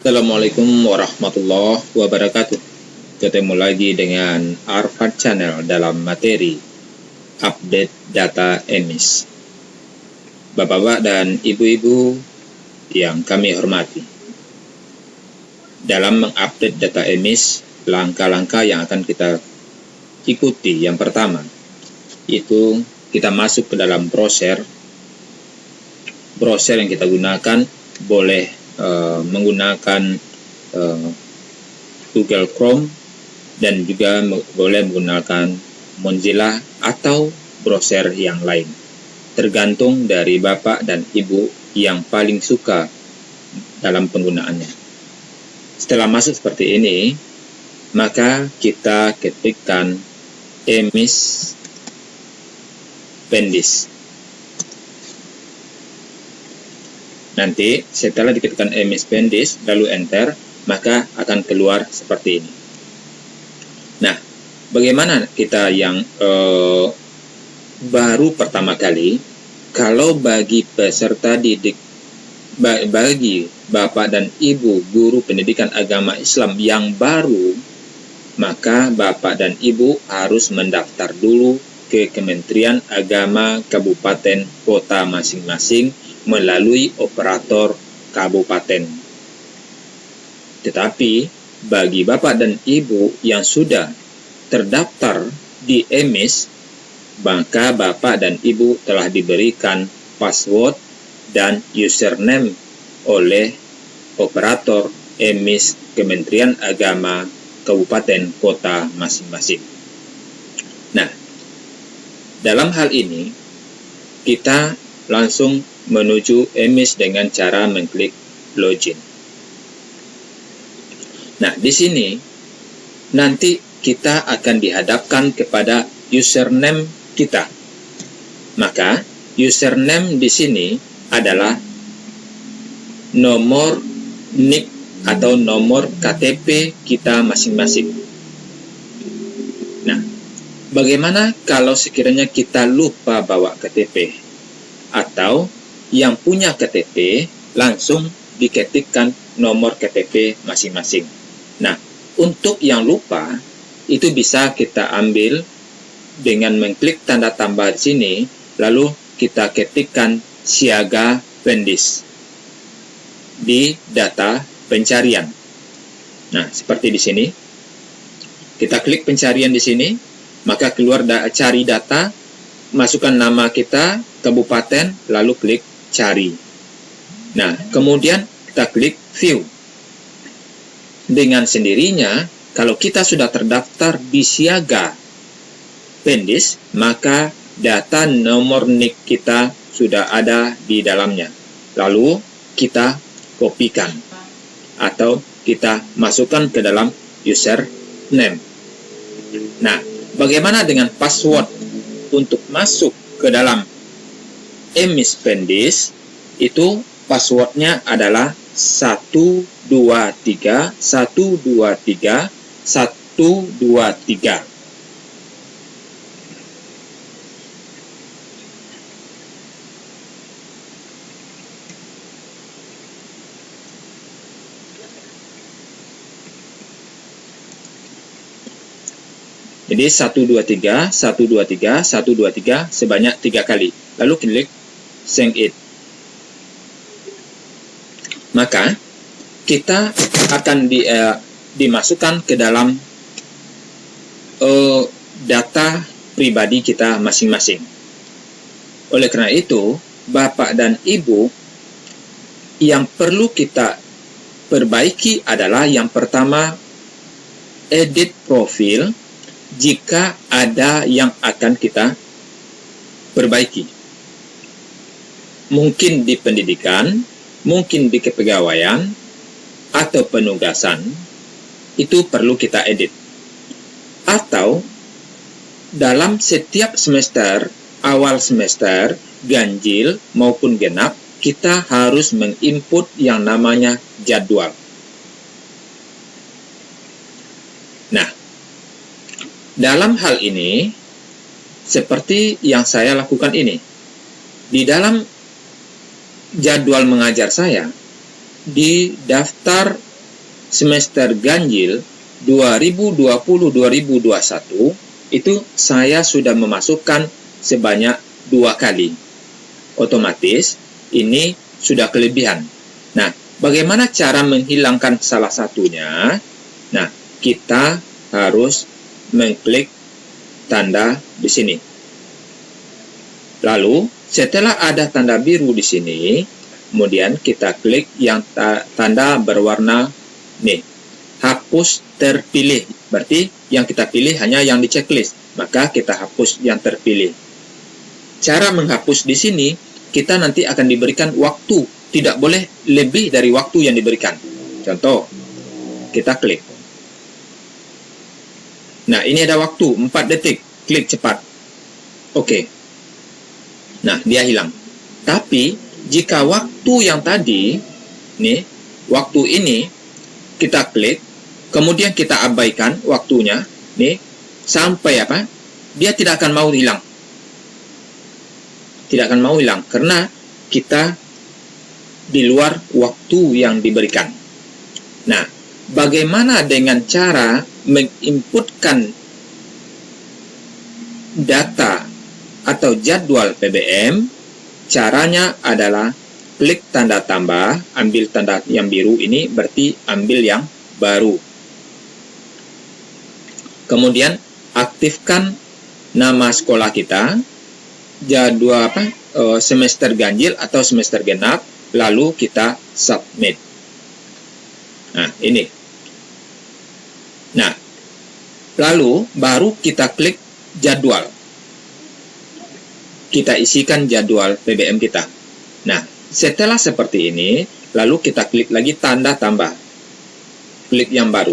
Assalamualaikum warahmatullahi wabarakatuh. Ketemu lagi dengan Arfad Channel dalam materi update data EMIS. Bapak-bapak dan ibu-ibu yang kami hormati, dalam mengupdate data EMIS, langkah-langkah yang akan kita ikuti yang pertama, itu kita masuk ke dalam browser. Browser yang kita gunakan boleh menggunakan Google Chrome dan juga boleh menggunakan Mozilla atau browser yang lain, tergantung dari Bapak dan Ibu yang paling suka dalam penggunaannya. Setelah masuk seperti ini, maka kita ketikkan EMIS Pendis. Nanti setelah diketikkan EMIS Pendis lalu enter, maka akan keluar seperti ini. Nah, bagaimana kita yang baru pertama kali? Kalau bagi peserta didik, bagi Bapak dan Ibu guru pendidikan agama Islam yang baru, maka Bapak dan Ibu harus mendaftar dulu ke Kementerian Agama Kabupaten Kota masing-masing melalui operator kabupaten. Tetapi bagi Bapak dan Ibu yang sudah terdaftar di EMIS, maka Bapak dan Ibu telah diberikan password dan username oleh operator EMIS Kementerian Agama Kabupaten Kota masing-masing. Nah, dalam hal ini kita langsung menuju EMIS dengan cara mengklik login. Nah, di sini nanti kita akan dihadapkan kepada username kita. Maka username di sini adalah nomor NIK atau nomor KTP kita masing-masing. Nah, bagaimana kalau sekiranya kita lupa bawa KTP? Atau yang punya KTP langsung diketikkan nomor KTP masing-masing. Nah, untuk yang lupa, itu bisa kita ambil dengan mengklik tanda tambah di sini, lalu kita ketikkan siaga Pendis di data pencarian. Nah, seperti di sini. Kita klik pencarian di sini, maka keluar cari data, masukkan nama kita, kabupaten, lalu klik cari. Nah, kemudian kita klik view. Dengan sendirinya, kalau kita sudah terdaftar di siaga Pendis, maka data nomor NIK kita sudah ada di dalamnya. Lalu kita kopikan atau kita masukkan ke dalam username. Nah, bagaimana dengan password untuk masuk ke dalam EMIS Pendis? Itu passwordnya adalah 123 123 123. Jadi 123 123 123 sebanyak 3 kali. Lalu klik send it. Maka kita akan dimasukkan ke dalam data pribadi kita masing-masing. Oleh karena itu, Bapak dan Ibu yang perlu kita perbaiki adalah yang pertama, edit profil jika ada yang akan kita perbaiki. Mungkin di pendidikan, mungkin di kepegawaian atau penugasan, itu perlu kita edit. Atau dalam setiap semester, awal semester, ganjil maupun genap, kita harus menginput yang namanya jadwal. Nah, dalam hal ini, seperti yang saya lakukan ini, di dalam jadwal mengajar saya, di daftar semester ganjil 2020-2021 itu saya sudah memasukkan sebanyak 2 kali. Otomatis ini sudah kelebihan. Nah, bagaimana cara menghilangkan salah satunya? Nah, kita harus mengklik tanda di sini. Lalu, setelah ada tanda biru di sini, kemudian kita klik yang tanda berwarna nih, hapus terpilih. Berarti yang kita pilih hanya yang di checklist, maka kita hapus yang terpilih. Cara menghapus di sini, kita nanti akan diberikan waktu, tidak boleh lebih dari waktu yang diberikan. Contoh, kita klik. Nah, ini ada waktu 4 detik, klik cepat. Oke. Nah, dia hilang. Tapi, jika waktu yang tadi, nih, waktu ini, kita klik, kemudian kita abaikan waktunya, nih, sampai apa? Dia tidak akan mau hilang. Tidak akan mau hilang, karena kita di luar waktu yang diberikan. Nah, bagaimana dengan cara menginputkan data atau jadwal PBM? Caranya adalah klik tanda tambah, ambil tanda yang biru ini, berarti ambil yang baru. Kemudian aktifkan nama sekolah kita, jadwal semester ganjil atau semester genap, lalu kita submit. Nah, ini. Nah, lalu baru kita klik jadwal. Kita isikan jadwal PBM kita. Nah, setelah seperti ini, lalu kita klik lagi tanda tambah. Klik yang baru.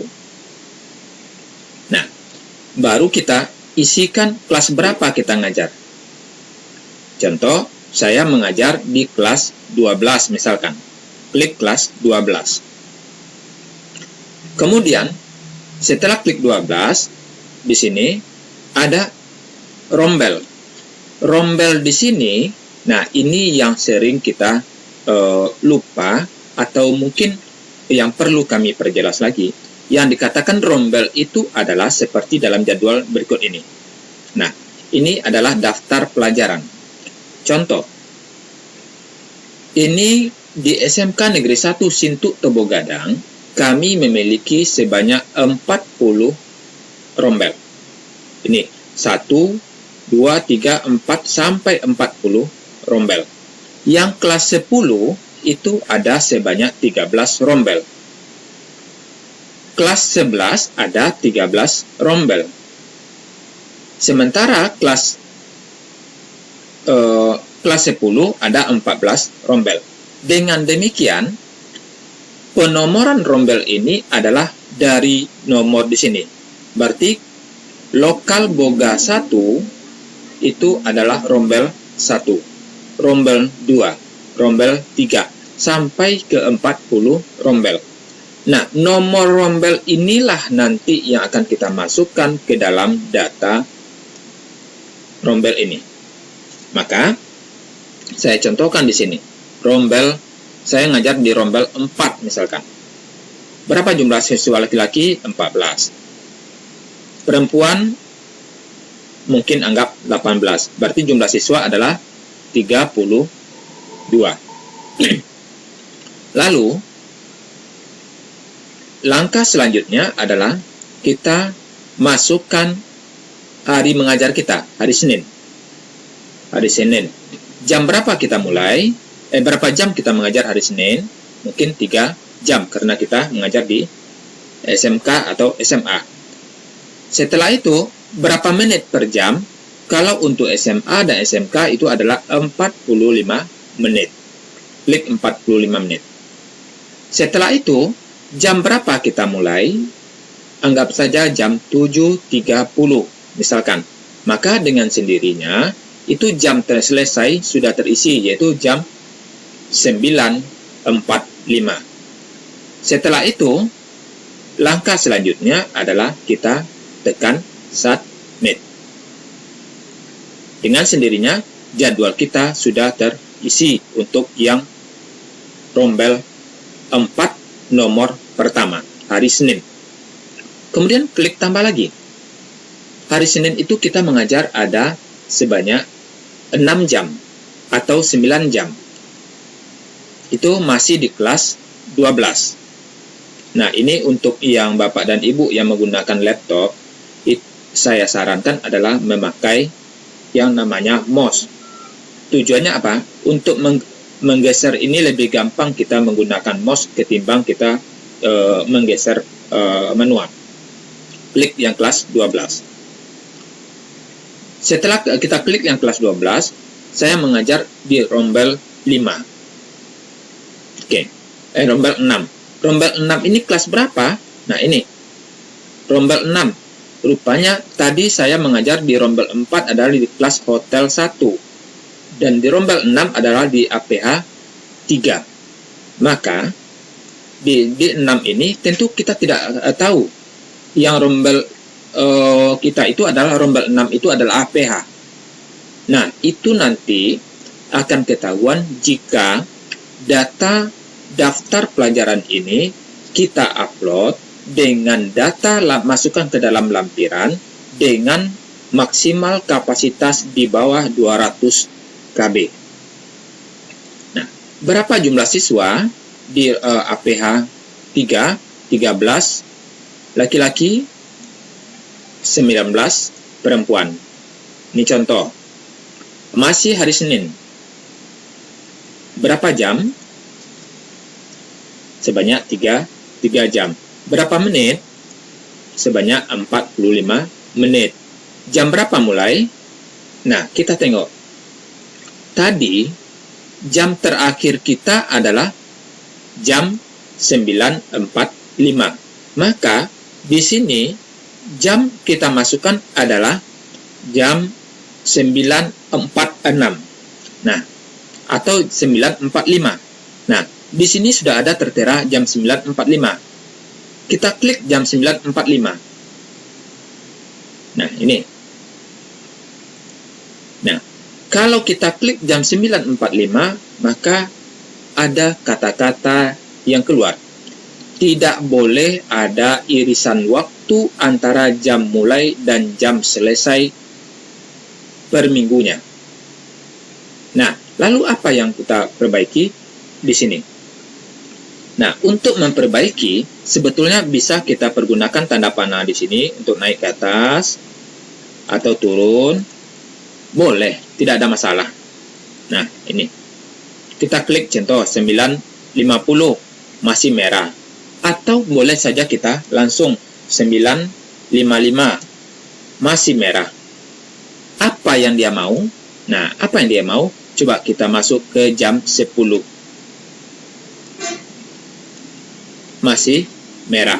Nah, baru kita isikan kelas berapa kita ngajar. Contoh, saya mengajar di kelas 12 misalkan. Klik kelas 12. Kemudian, setelah klik 12, di sini ada rombel. Rombel di sini, nah ini yang sering kita lupa atau mungkin yang perlu kami perjelas lagi. Yang dikatakan rombel itu adalah seperti dalam jadwal berikut ini. Nah, ini adalah daftar pelajaran. Contoh, ini di SMK Negeri 1 Sintuk Tebo Gadang, kami memiliki sebanyak 40 rombel. Ini 1, 2, 3, 4, sampai 40 rombel. Yang kelas 10 itu ada sebanyak 13 rombel. Kelas 11 ada 13 rombel. Sementara kelas 10 ada 14 rombel. Dengan demikian, penomoran rombel ini adalah dari nomor di sini. Berarti lokal boga 1 itu adalah rombel 1, rombel 2, rombel 3, sampai ke 40 rombel. Nah, nomor rombel inilah nanti yang akan kita masukkan ke dalam data rombel ini. Maka, saya contohkan di sini. Rombel, saya ngajar di rombel 4 misalkan. Berapa jumlah siswa laki-laki? 14. Perempuan, mungkin anggap 18. Berarti jumlah siswa adalah 32. Lalu, langkah selanjutnya adalah kita masukkan hari mengajar kita, hari Senin. Hari Senin. Jam berapa kita mulai? Berapa jam kita mengajar hari Senin? Mungkin 3 jam, karena kita mengajar di SMK atau SMA. Setelah itu, berapa menit per jam? Kalau untuk SMA dan SMK itu adalah 45 menit. Klik 45 menit. Setelah itu, jam berapa kita mulai? Anggap saja jam 7.30 misalkan. Maka dengan sendirinya, itu jam selesai sudah terisi, yaitu jam 9.45. Setelah itu, langkah selanjutnya adalah kita tekan submit. Dengan sendirinya, jadwal kita sudah terisi untuk yang rombel 4 nomor pertama. hari Senin. Kemudian klik tambah lagi. Hari Senin itu kita mengajar ada sebanyak 6 jam atau 9 jam. Itu masih di kelas 12. Nah, ini untuk yang Bapak dan Ibu yang menggunakan laptop, saya sarankan adalah memakai yang namanya mouse. Tujuannya apa? Untuk menggeser ini lebih gampang kita menggunakan mouse ketimbang kita menggeser manual. Klik yang kelas 12. Setelah kita klik yang kelas 12, saya mengajar di rombel 5. Oke, rombel 6. Rombel 6 ini kelas berapa? Nah, ini. Rombel 6. Rupanya tadi saya mengajar di rombel 4 adalah di kelas hotel 1. Dan di rombel 6 adalah di APH 3. Maka, di 6 ini tentu kita tidak tahu. Yang rombel kita itu adalah rombel 6 itu adalah APH. Nah, itu nanti akan ketahuan jika data daftar pelajaran ini kita upload dengan data masukkan ke dalam lampiran dengan maksimal kapasitas di bawah 200 KB. Nah, berapa jumlah siswa di APH 3? 13 laki-laki, 19 perempuan. Ini contoh. Masih hari Senin. Berapa jam? Sebanyak 3 jam. Berapa menit? Sebanyak 45 menit. Jam berapa mulai? Nah, kita tengok. Tadi, jam terakhir kita adalah jam 9.45. Maka, di sini, jam kita masukkan adalah jam 9.46. Nah, atau 9.45. Nah, di sini sudah ada tertera jam 9.45. Kita klik jam 9.45. Nah, ini. Nah, kalau kita klik jam 9.45, maka ada kata-kata yang keluar. Tidak boleh ada irisan waktu antara jam mulai dan jam selesai per minggunya. Nah, lalu apa yang kita perbaiki di sini? Nah, untuk memperbaiki, sebetulnya bisa kita pergunakan tanda panah di sini untuk naik ke atas atau turun. Boleh, tidak ada masalah. Nah, ini. Kita klik contoh 9.50, masih merah. Atau boleh saja kita langsung 9.55, masih merah. Apa yang dia mau? Nah, apa yang dia mau? Coba kita masuk ke jam 10. Masih merah.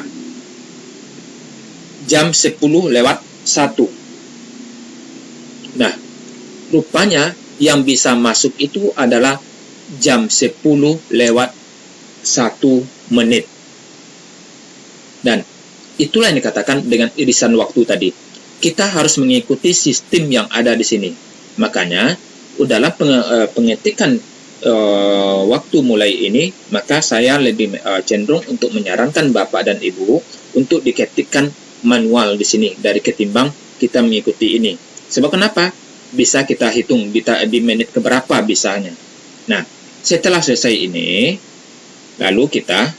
Jam 10:01. Nah, rupanya yang bisa masuk itu adalah jam 10:01 menit. Dan itulah yang dikatakan dengan irisan waktu tadi. Kita harus mengikuti sistem yang ada di sini. Makanya, dalam pengetikan waktu mulai ini, maka saya lebih cenderung untuk menyarankan Bapak dan Ibu untuk diketikkan manual di sini dari ketimbang kita mengikuti ini. Sebab kenapa? Bisa kita hitung di menit keberapa bisanya. Nah, setelah selesai ini, lalu kita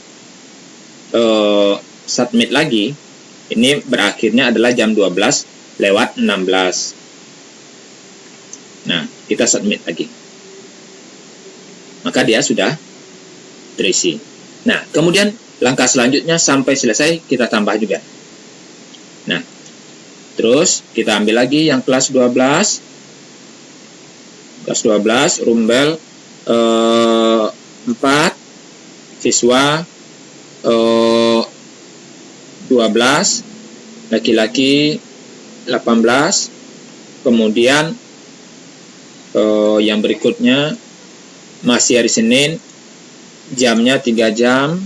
submit lagi. Ini berakhirnya adalah jam 12:16. Nah, kita submit lagi. Maka dia sudah terisi. Nah, kemudian langkah selanjutnya sampai selesai kita tambah juga. Nah, terus kita ambil lagi yang kelas 12. Kelas 12, rumbel 4, siswa 12, laki-laki 18, kemudian yang berikutnya masih hari Senin, jamnya 3 jam,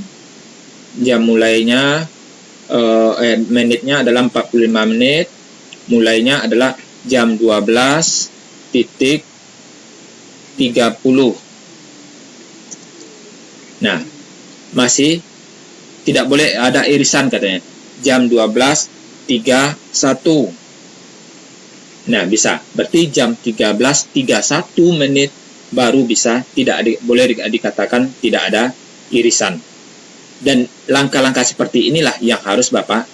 jam mulainya menitnya adalah 45 menit, mulainya adalah jam 12:30. Nah, masih Tidak boleh ada irisan katanya. Jam 12.31. Nah, bisa. Berarti jam 13.31 menit baru bisa, boleh dikatakan tidak ada irisan. Dan langkah-langkah seperti inilah yang harus Bapak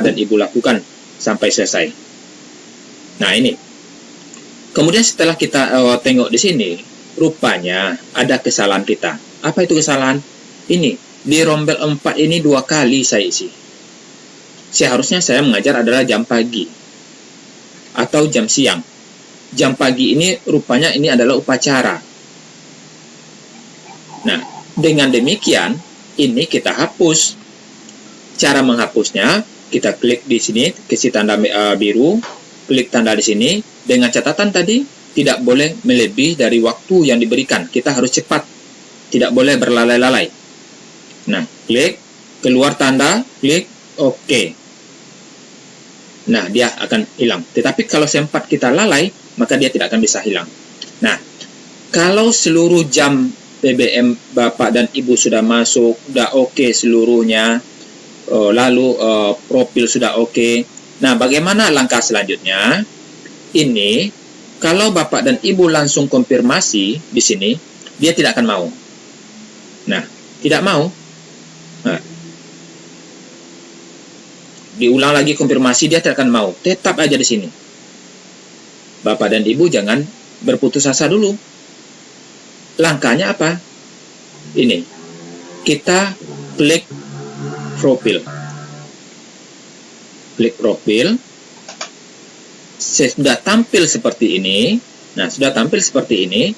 dan Ibu lakukan sampai selesai. Nah, ini. Kemudian setelah kita tengok di sini, rupanya ada kesalahan kita. Apa itu kesalahan? Ini, di rombel 4 ini 2 kali saya isi. Seharusnya saya mengajar adalah jam pagi atau jam siang. Jam pagi ini rupanya ini adalah upacara. Nah, dengan demikian, ini kita hapus. Cara menghapusnya, kita klik di sini, kasih tanda biru, klik tanda di sini, dengan catatan tadi, tidak boleh melebihi dari waktu yang diberikan. Kita harus cepat, tidak boleh berlalai-lalai. Nah, klik, keluar tanda, klik, OK. Nah, dia akan hilang. Tetapi kalau sempat kita lalai, maka dia tidak akan bisa hilang. Nah, kalau seluruh jam PBM Bapak dan Ibu sudah masuk, sudah OK seluruhnya, lalu profil sudah OK. Nah, bagaimana langkah selanjutnya? Ini, kalau Bapak dan Ibu langsung konfirmasi di sini, dia tidak akan mau. Nah, tidak mau. Nah, diulang lagi konfirmasi, dia tidak akan mau. Tetap aja di sini. Bapak dan Ibu jangan berputus asa dulu. Langkahnya apa? Ini. Kita klik profil. Klik profil. Sudah tampil seperti ini. Nah, sudah tampil seperti ini,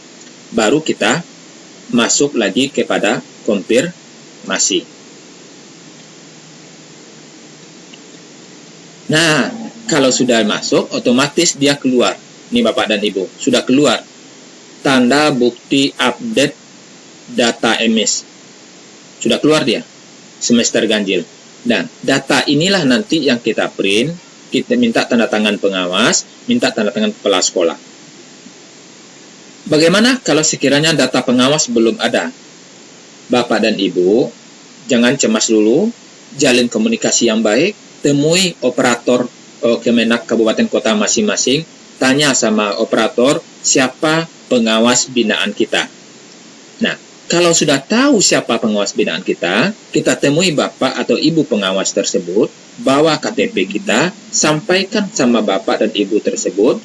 baru kita masuk lagi kepada konfirmasi. Nah, kalau sudah masuk, otomatis dia keluar. Ini Bapak dan Ibu, sudah keluar. Tanda bukti update data emis. Sudah keluar dia, semester ganjil. Dan data inilah nanti yang kita print, kita minta tanda tangan pengawas, minta tanda tangan kepala sekolah. Bagaimana kalau sekiranya data pengawas belum ada? Bapak dan Ibu, jangan cemas dulu, jalin komunikasi yang baik, temui operator Kemenak Kabupaten Kota masing-masing, tanya sama operator siapa pengawas binaan kita. Nah, kalau sudah tahu siapa pengawas binaan kita temui Bapak atau Ibu pengawas tersebut, bawa KTP kita, sampaikan sama Bapak dan Ibu tersebut,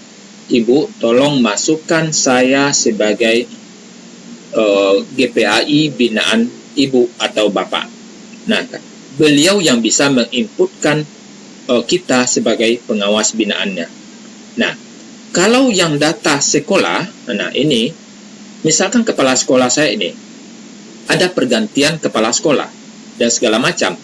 Ibu tolong masukkan saya sebagai GPAI binaan Ibu atau Bapak. Nah, beliau yang bisa menginputkan kita sebagai pengawas binaannya. Nah, kalau yang data sekolah, nah ini, misalkan kepala sekolah saya ini, ada pergantian kepala sekolah, dan segala macam.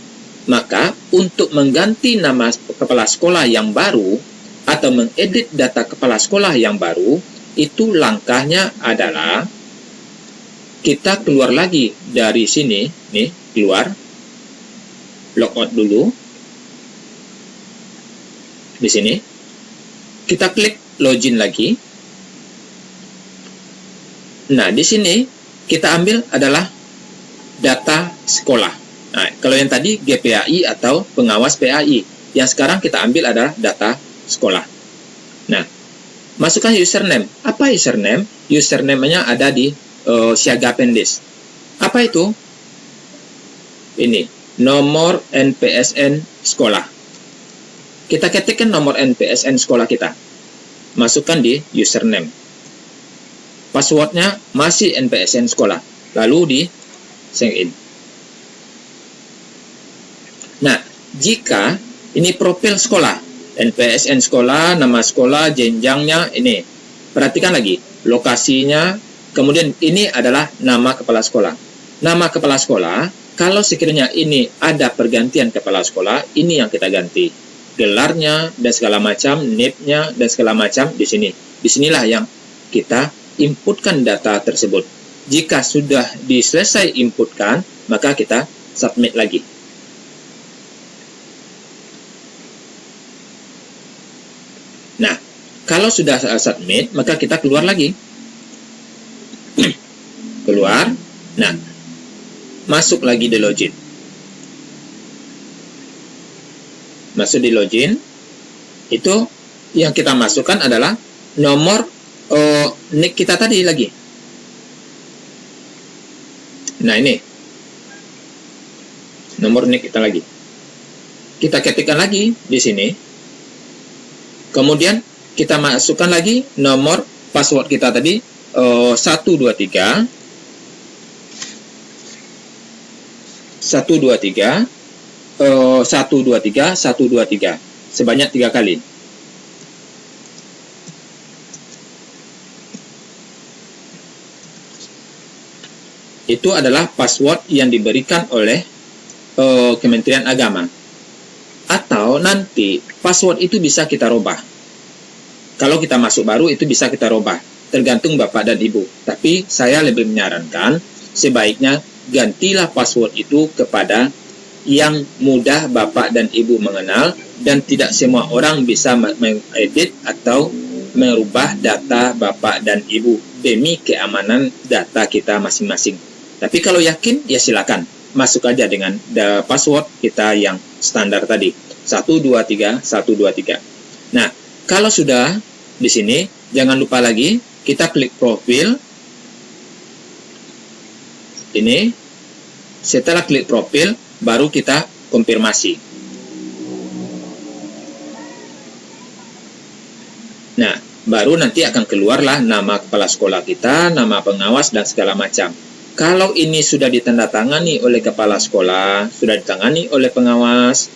Maka, untuk mengganti nama kepala sekolah yang baru, atau mengedit data kepala sekolah yang baru, itu langkahnya adalah, kita keluar lagi dari sini, nih, keluar, logout dulu di sini, kita klik login lagi. Nah, di sini kita ambil adalah data sekolah. Nah, kalau yang tadi GPAI atau pengawas PAI, yang sekarang kita ambil adalah data sekolah. Nah, masukkan username. Apa username? Username-nya ada di siaga pendis. Apa itu? Ini nomor NPSN sekolah. Kita ketikkan nomor NPSN sekolah kita. Masukkan di username. Passwordnya masih NPSN sekolah. Lalu di sign in. Nah, jika ini profil sekolah, NPSN sekolah, nama sekolah, jenjangnya ini. Perhatikan lagi, lokasinya, kemudian ini adalah nama kepala sekolah. Nama kepala sekolah, kalau sekiranya ini ada pergantian kepala sekolah, ini yang kita ganti. Gelarnya dan segala macam, NIP-nya dan segala macam di sini. Disinilah yang kita inputkan data tersebut. Jika sudah diselesai inputkan, maka kita submit lagi. Nah, kalau sudah submit, maka kita keluar lagi. Keluar. Nah, masuk lagi di login. masuk di login. Itu yang kita masukkan adalah nomor NIK kita tadi lagi. Nah, ini nomor NIK kita lagi. Kita ketikkan lagi di sini. Kemudian kita masukkan lagi nomor password kita tadi 123 sebanyak 3 kali. Itu adalah password yang diberikan oleh Kementerian Agama. Atau nanti password itu bisa kita rubah. Kalau kita masuk baru itu bisa kita rubah, tergantung Bapak dan Ibu. Tapi saya lebih menyarankan sebaiknya gantilah password itu kepada yang mudah Bapak dan Ibu mengenal, dan tidak semua orang bisa mengedit atau merubah data Bapak dan Ibu demi keamanan data kita masing-masing. Tapi kalau yakin, ya silakan masuk aja dengan password kita yang standar tadi, 123 123. Nah, kalau sudah di sini, jangan lupa lagi kita klik profil. Ini setelah klik profil baru kita konfirmasi. Nah, baru nanti akan keluarlah nama kepala sekolah kita, nama pengawas dan segala macam. Kalau ini sudah ditandatangani oleh kepala sekolah, sudah ditangani oleh pengawas,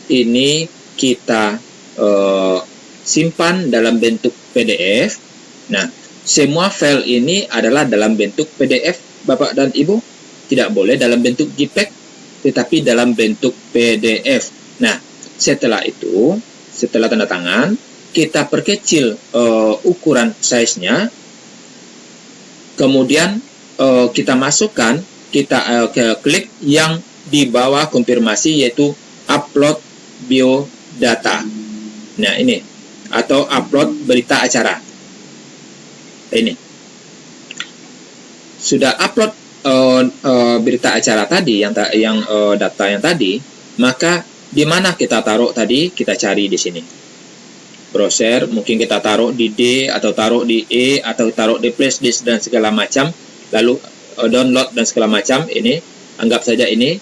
ini kita simpan dalam bentuk PDF. Nah, semua file ini adalah dalam bentuk PDF, Bapak dan Ibu. Tidak boleh dalam bentuk JPEG, tetapi dalam bentuk PDF. Nah, setelah itu, setelah tanda tangan, kita perkecil ukuran size-nya. Kemudian kita masukkan, kita klik yang di bawah konfirmasi, yaitu upload biodata. Nah, ini, atau upload berita acara. Ini sudah upload berita acara tadi, yang data yang tadi, maka di mana kita taruh tadi, kita cari di sini. Browser, mungkin kita taruh di D, atau taruh di E, atau taruh di flash disk dan segala macam, lalu download dan segala macam. Ini anggap saja ini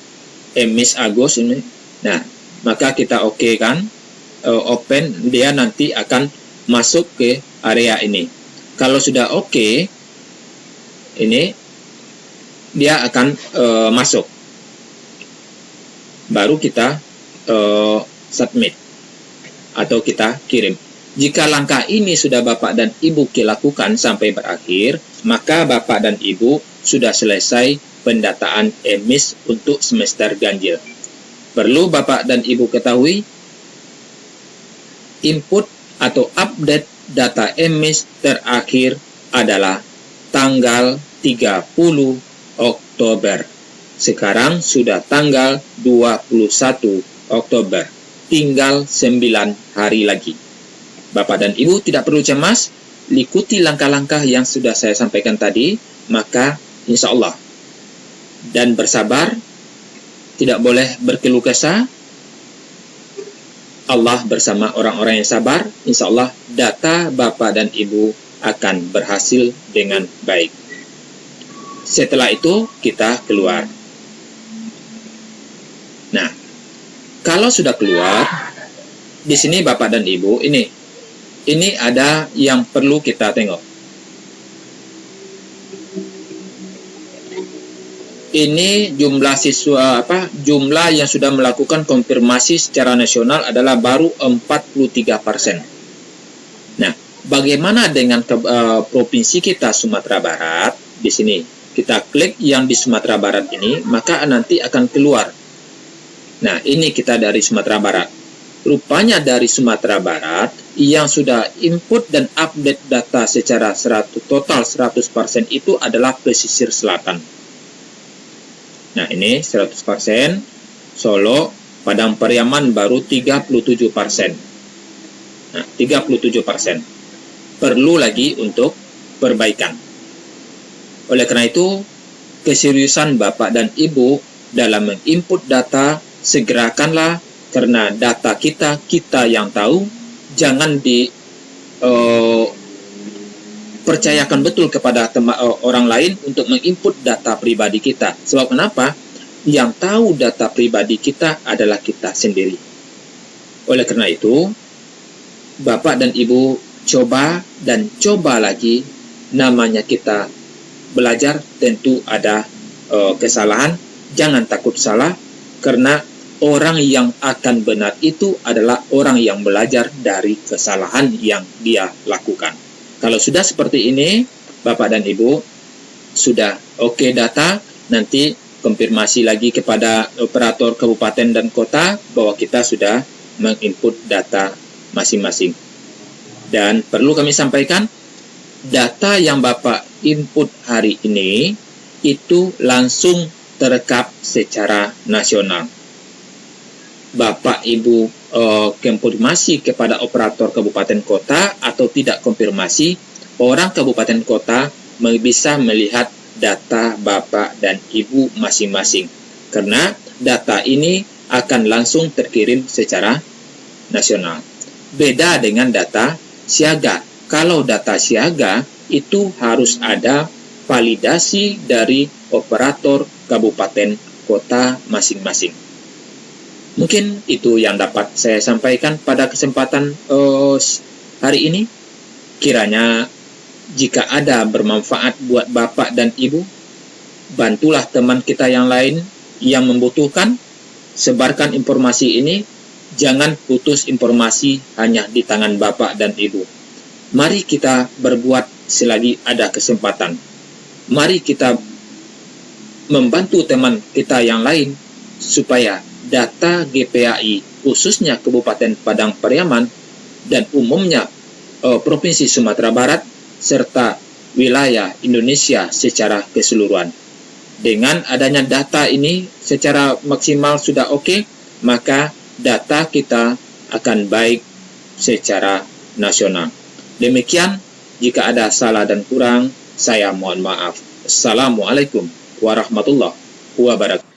Miss Agus ini. Nah, maka kita oke kan, open, dia nanti akan masuk ke area ini. Kalau sudah oke, ini dia akan masuk. Baru kita submit atau kita kirim. Jika langkah ini sudah Bapak dan Ibu lakukan sampai berakhir, maka Bapak dan Ibu sudah selesai pendataan EMIS untuk semester ganjil. Perlu Bapak dan Ibu ketahui, input atau update data EMIS terakhir adalah tanggal 30 Oktober. Sekarang sudah tanggal 21 Oktober. Tinggal 9 hari lagi. Bapak dan Ibu tidak perlu cemas, ikuti langkah-langkah yang sudah saya sampaikan tadi, maka insya Allah. Dan bersabar, tidak boleh berkeluh kesah. Allah bersama orang-orang yang sabar, insya Allah data Bapak dan Ibu akan berhasil dengan baik. Setelah itu kita keluar. Nah, kalau sudah keluar, di sini Bapak dan Ibu, ini ada yang perlu kita tengok. Ini jumlah siswa jumlah yang sudah melakukan konfirmasi secara nasional adalah baru 43%. Nah, bagaimana dengan provinsi kita Sumatera Barat? Di sini kita klik yang di Sumatera Barat ini, maka nanti akan keluar. Nah, ini kita dari Sumatera Barat. Rupanya dari Sumatera Barat yang sudah input dan update data secara total 100% itu adalah pesisir selatan. Nah, ini 100%, Solo, Padang Pariaman baru 37%. Nah, 37%. Perlu lagi untuk perbaikan. Oleh karena itu, keseriusan Bapak dan Ibu dalam menginput data, segerakanlah Karena data kita yang tahu, jangan percayakan betul kepada orang lain untuk menginput data pribadi kita. Sebab kenapa? Yang tahu data pribadi kita adalah kita sendiri. Oleh karena itu, Bapak dan Ibu coba dan coba lagi. Namanya kita belajar, tentu ada kesalahan. Jangan takut salah, karena orang yang akan benar itu adalah orang yang belajar dari kesalahan yang dia lakukan. Kalau sudah seperti ini, Bapak dan Ibu, sudah oke data, nanti konfirmasi lagi kepada operator kabupaten dan kota bahwa kita sudah menginput data masing-masing. Dan perlu kami sampaikan, data yang Bapak input hari ini itu langsung terekam secara nasional. Bapak Ibu konfirmasi kepada operator kabupaten kota atau tidak konfirmasi, orang kabupaten kota bisa melihat data Bapak dan Ibu masing-masing. Karena data ini akan langsung terkirim secara nasional. Beda dengan data siaga. Kalau data siaga itu harus ada validasi dari operator kabupaten kota masing-masing. Mungkin itu yang dapat saya sampaikan pada kesempatan hari ini. Kiranya jika ada bermanfaat buat Bapak dan Ibu, bantulah teman kita yang lain yang membutuhkan. Sebarkan informasi ini. Jangan putus informasi hanya di tangan Bapak dan Ibu. Mari kita berbuat selagi ada kesempatan. Mari kita membantu teman kita yang lain supaya data GPAI, khususnya Kabupaten Padang Pariaman dan umumnya Provinsi Sumatera Barat serta wilayah Indonesia secara keseluruhan. Dengan adanya data ini secara maksimal sudah oke, maka data kita akan baik secara nasional. Demikian, jika ada salah dan kurang, saya mohon maaf. Assalamualaikum warahmatullahi wabarakatuh.